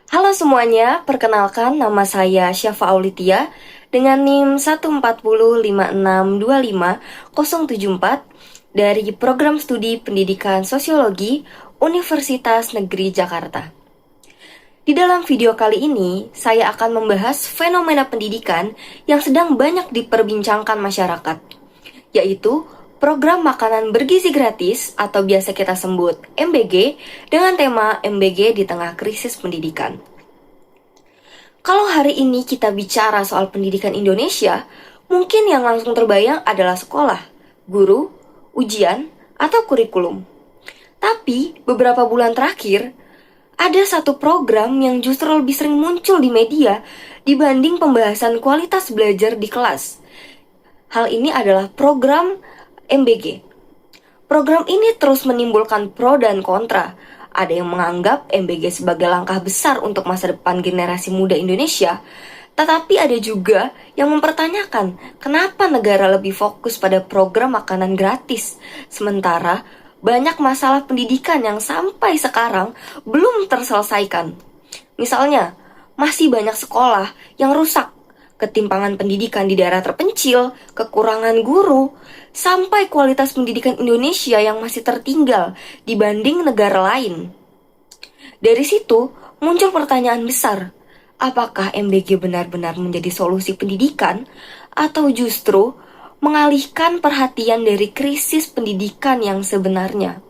Halo semuanya, perkenalkan nama saya Syafa Aulitia dengan NIM 14056250074 dari Program Studi Pendidikan Sosiologi Universitas Negeri Jakarta. Di dalam video kali ini, saya akan membahas fenomena pendidikan yang sedang banyak diperbincangkan masyarakat, yaitu program makanan bergizi gratis atau biasa kita sebut MBG dengan tema MBG di tengah krisis pendidikan. Kalau hari ini kita bicara soal pendidikan Indonesia, mungkin yang langsung terbayang adalah sekolah, guru, ujian, atau kurikulum. Tapi beberapa bulan terakhir, ada satu program yang justru lebih sering muncul di media dibanding pembahasan kualitas belajar di kelas. Hal ini adalah program MBG. Program ini terus menimbulkan pro dan kontra. Ada yang menganggap MBG sebagai langkah besar untuk masa depan generasi muda Indonesia, tetapi ada juga yang mempertanyakan kenapa negara lebih fokus pada program makanan gratis, sementara banyak masalah pendidikan yang sampai sekarang belum terselesaikan. Misalnya, masih banyak sekolah yang rusak, ketimpangan pendidikan di daerah terpencil, kekurangan guru, sampai kualitas pendidikan Indonesia yang masih tertinggal dibanding negara lain. Dari situ, muncul pertanyaan besar, apakah MBG benar-benar menjadi solusi pendidikan atau justru mengalihkan perhatian dari krisis pendidikan yang sebenarnya?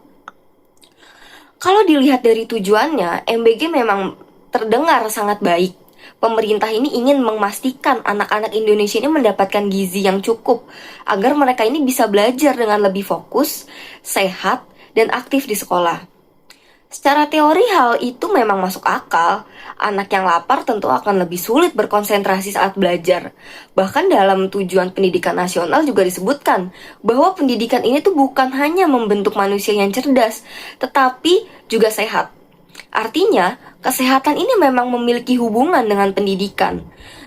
Kalau dilihat dari tujuannya, MBG memang terdengar sangat baik. Pemerintah ini ingin memastikan anak-anak Indonesia ini mendapatkan gizi yang cukup agar mereka ini bisa belajar dengan lebih fokus, sehat, dan aktif di sekolah. Secara teori hal itu memang masuk akal. Anak yang lapar tentu akan lebih sulit berkonsentrasi saat belajar. Bahkan dalam tujuan pendidikan nasional juga disebutkan bahwa pendidikan ini tuh bukan hanya membentuk manusia yang cerdas, tetapi juga sehat. Artinya, kesehatan ini memang memiliki hubungan dengan pendidikan.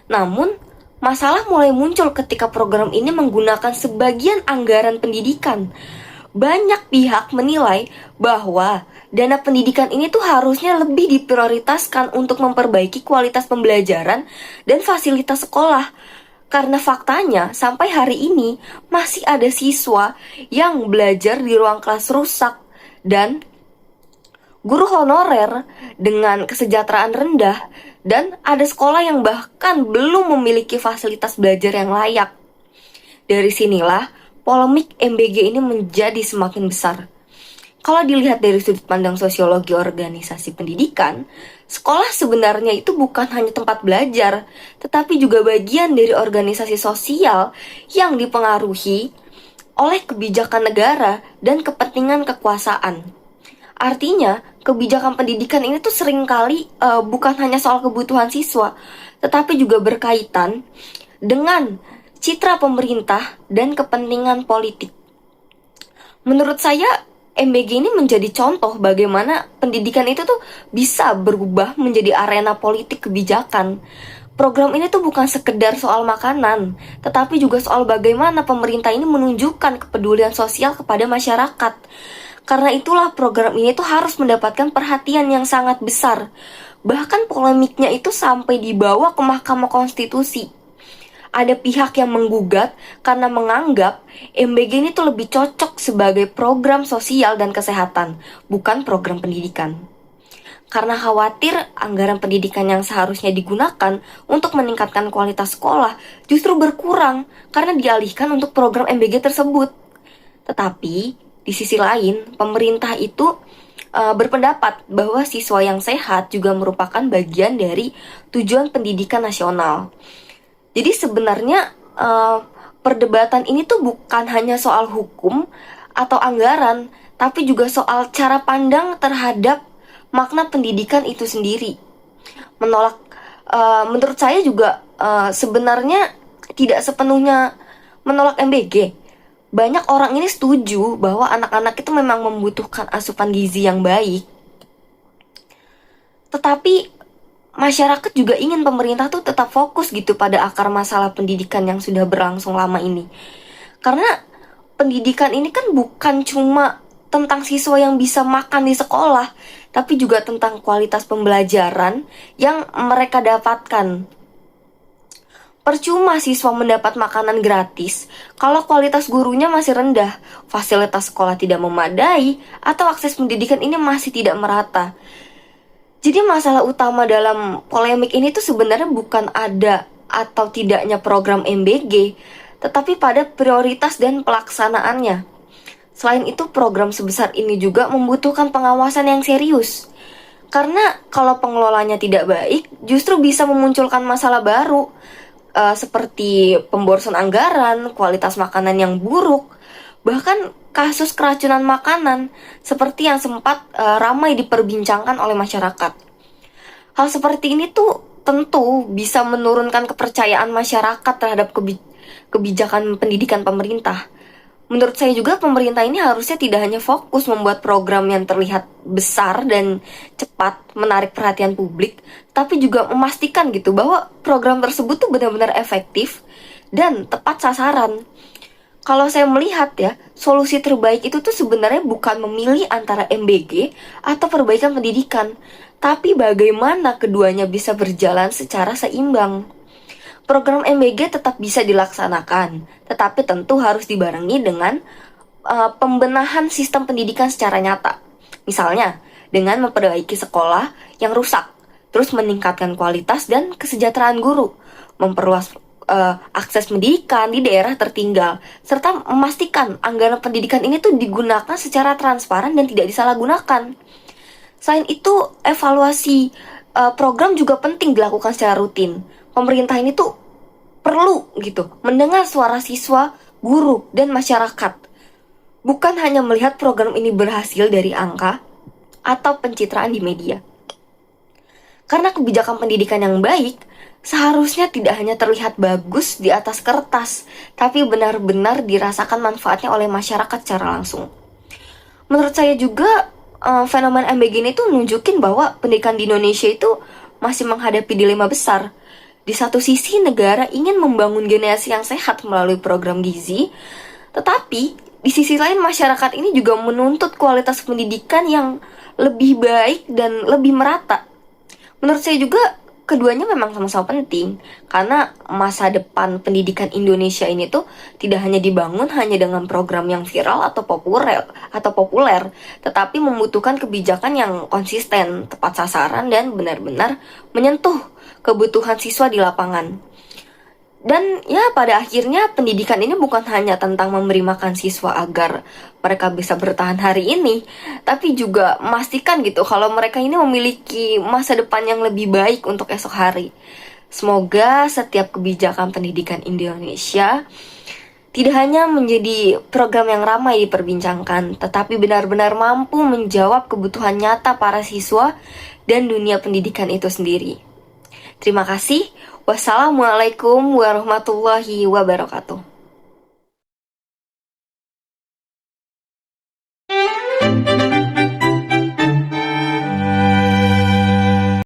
Namun, masalah mulai muncul ketika program ini menggunakan sebagian anggaran pendidikan. Banyak pihak menilai bahwa dana pendidikan ini tuh harusnya lebih diprioritaskan untuk memperbaiki kualitas pembelajaran dan fasilitas sekolah. Karena faktanya, sampai hari ini masih ada siswa yang belajar di ruang kelas rusak dan guru honorer dengan kesejahteraan rendah, dan ada sekolah yang bahkan belum memiliki fasilitas belajar yang layak. Dari sinilah polemik MBG ini menjadi semakin besar. Kalau dilihat dari sudut pandang sosiologi organisasi pendidikan, sekolah sebenarnya itu bukan hanya tempat belajar, tetapi juga bagian dari organisasi sosial yang dipengaruhi oleh kebijakan negara dan kepentingan kekuasaan. Artinya, kebijakan pendidikan ini tuh seringkali bukan hanya soal kebutuhan siswa, tetapi juga berkaitan dengan citra pemerintah dan kepentingan politik. Menurut saya, MBG ini menjadi contoh bagaimana pendidikan itu tuh bisa berubah menjadi arena politik kebijakan. Program ini tuh bukan sekedar soal makanan, tetapi juga soal bagaimana pemerintah ini menunjukkan kepedulian sosial kepada masyarakat. Karena itulah program ini tuh harus mendapatkan perhatian yang sangat besar. Bahkan polemiknya itu sampai dibawa ke Mahkamah Konstitusi. Ada pihak yang menggugat karena menganggap MBG ini tuh lebih cocok sebagai program sosial dan kesehatan, bukan program pendidikan. Karena khawatir anggaran pendidikan yang seharusnya digunakan untuk meningkatkan kualitas sekolah justru berkurang karena dialihkan untuk program MBG tersebut. Tetapi di sisi lain, pemerintah itu berpendapat bahwa siswa yang sehat juga merupakan bagian dari tujuan pendidikan nasional. Jadi sebenarnya perdebatan ini tuh bukan hanya soal hukum atau anggaran, tapi juga soal cara pandang terhadap makna pendidikan itu sendiri. Menurut saya juga sebenarnya tidak sepenuhnya menolak MBG. Banyak orang ini setuju bahwa anak-anak itu memang membutuhkan asupan gizi yang baik. Tetapi masyarakat juga ingin pemerintah tuh tetap fokus gitu pada akar masalah pendidikan yang sudah berlangsung lama ini. Karena pendidikan ini kan bukan cuma tentang siswa yang bisa makan di sekolah, tapi juga tentang kualitas pembelajaran yang mereka dapatkan. Percuma siswa mendapat makanan gratis kalau kualitas gurunya masih rendah, fasilitas sekolah tidak memadai, atau akses pendidikan ini masih tidak merata. Jadi masalah utama dalam polemik ini tuh sebenarnya bukan ada atau tidaknya program MBG, tetapi pada prioritas dan pelaksanaannya. Selain itu, program sebesar ini juga membutuhkan pengawasan yang serius. Karena kalau pengelolanya tidak baik, justru bisa memunculkan masalah baru, seperti pemborosan anggaran, kualitas makanan yang buruk, bahkan kasus keracunan makanan seperti yang sempat ramai diperbincangkan oleh masyarakat. Hal seperti ini tuh tentu bisa menurunkan kepercayaan masyarakat terhadap kebijakan pendidikan pemerintah. Menurut saya juga pemerintah ini harusnya tidak hanya fokus membuat program yang terlihat besar dan cepat menarik perhatian publik, tapi juga memastikan gitu bahwa program tersebut tuh benar-benar efektif dan tepat sasaran. Kalau saya melihat ya, solusi terbaik itu tuh sebenarnya bukan memilih antara MBG atau perbaikan pendidikan, tapi bagaimana keduanya bisa berjalan secara seimbang. Program MBG tetap bisa dilaksanakan, tetapi tentu harus dibarengi dengan pembenahan sistem pendidikan secara nyata. Misalnya, dengan memperbaiki sekolah yang rusak, terus meningkatkan kualitas dan kesejahteraan guru, memperluas akses pendidikan di daerah tertinggal, serta memastikan anggaran pendidikan ini tuh digunakan secara transparan dan tidak disalahgunakan. Selain itu, evaluasi program juga penting dilakukan secara rutin. Pemerintah ini tuh perlu gitu mendengar suara siswa, guru, dan masyarakat. Bukan hanya melihat program ini berhasil dari angka atau pencitraan di media. Karena kebijakan pendidikan yang baik seharusnya tidak hanya terlihat bagus di atas kertas, tapi benar-benar dirasakan manfaatnya oleh masyarakat secara langsung. Menurut saya juga fenomena MBG ini tuh nunjukin bahwa pendidikan di Indonesia itu masih menghadapi dilema besar. Di satu sisi negara ingin membangun generasi yang sehat melalui program gizi, tetapi di sisi lain masyarakat ini juga menuntut kualitas pendidikan yang lebih baik dan lebih merata. Menurut saya juga keduanya memang sama-sama penting, karena masa depan pendidikan Indonesia ini tuh tidak hanya dibangun hanya dengan program yang viral atau populer, tetapi membutuhkan kebijakan yang konsisten, tepat sasaran, dan benar-benar menyentuh kebutuhan siswa di lapangan. Dan ya pada akhirnya pendidikan ini bukan hanya tentang memberi makan siswa agar mereka bisa bertahan hari ini, tapi juga memastikan gitu kalau mereka ini memiliki masa depan yang lebih baik untuk esok hari. Semoga setiap kebijakan pendidikan Indonesia tidak hanya menjadi program yang ramai diperbincangkan, tetapi benar-benar mampu menjawab kebutuhan nyata para siswa dan dunia pendidikan itu sendiri. Terima kasih. Wassalamualaikum warahmatullahi wabarakatuh.